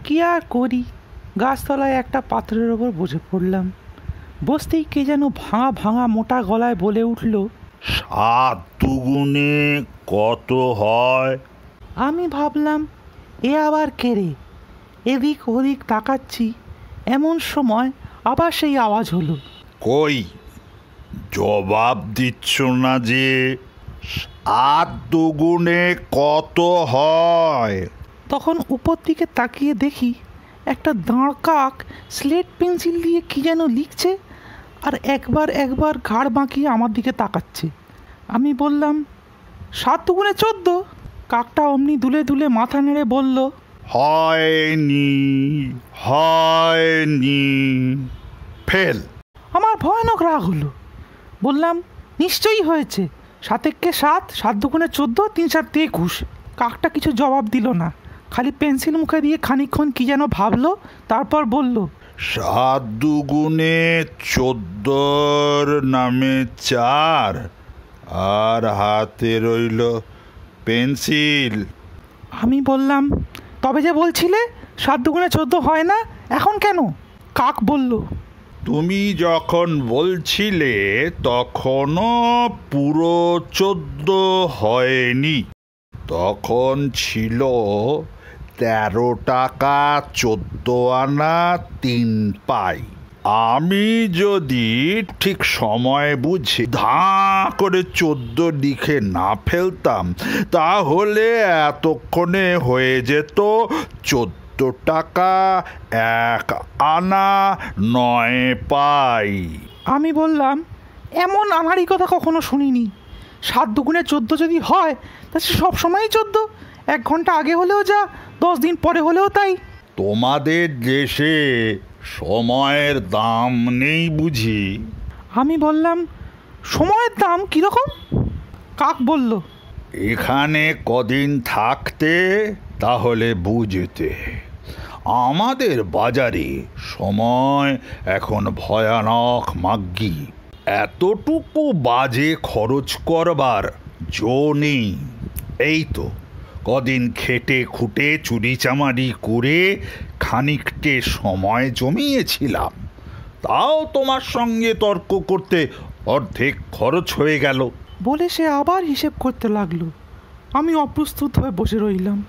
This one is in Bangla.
কি আর করি, গাছতলায় একটা পাথরের ওপর বসে পড়লাম। বসতেই কে যেন ভাঙা ভাঙা মোটা গলায় বলে উঠল, 7 দুগুণে কত হয়? আমি ভাবলাম এ আবার কে রে। এদিক ওদিক তাকাচ্ছি, এমন সময় আবার সেই আওয়াজ হলো। কই জবাব দিচ্ছ না যে? 7 দুগুণে কত হয়? তখন উপর দিকে তাকিয়ে দেখি একটা দাঁড় কাক স্লেট পেন্সিল দিয়ে কি যেন লিখছে, আর একবার একবার ঘাড় বাঁকিয়ে আমার দিকে তাকাচ্ছে। আমি বললাম, 7 দুগুণে 14। কাকটা অমনি দুলে দুলে মাথা নেড়ে বলল, হয়নি হয়নি, ফেল। আমার ভয়ানক রাগ হলো। বললাম, নিশ্চয়ই হয়েছে, 7 একে 7, 7 দুগুণে 14, 3 7 21। কাকটা কিছু জবাব দিল না, খালি পেন্সিল মুখে দিয়ে খানিকক্ষণ কি যেন ভাবলো, তারপর বলল, 7 দুগুণে 14 নামে 4, আর হাতে রইল পেন্সিল। আমি বললাম, তবে যে বলছিলে 7 দুগুণে 14 হয় না, এখন কেন? কাক বলল, তুমি যখন বলছিলে তখনও পুরো 14 হয়নি, তখন ছিল 13 টাকা 14 আনা 3 পাই। আমি যদি ঠিক সময় বুঝে ধাঁ করে 14 লিখে না ফেলতাম, তাহলে এতক্ষণে হয়ে যেত 14 টাকা 1 আনা 9 পাই। আমি বললাম, এমন আমারই কথা কখনো শুনিনি। 7 দুগুণে 14 যদি হয়, তা সে সবসময়ই 14। 1 ঘন্টা আগে হলেও যা, 10 দিন পরে হলেও তাই। তোমাদের দেশে সময়ের দাম নেই বুঝি? আমি বললাম, সময়ের দাম কীরকম? কাক বলল, এখানে কদিন থাকতে তাহলে বুঝতে। আমাদের বাজারে সময় এখন ভয়ানক মাগ্গি। এতটুকু বাজে খরচ করবার জো নেই। এই তো কদিন খেটে খুঁটে চুরি চামারি করে খানিকটে সময় জমিয়েছিলাম, তাও তোমার সঙ্গে তর্ক করতে অর্ধেক খরচ হয়ে গেল। বলে সে আবার হিসেব করতে লাগলো। আমি অপ্রস্তুত হয়ে বসে রইলাম।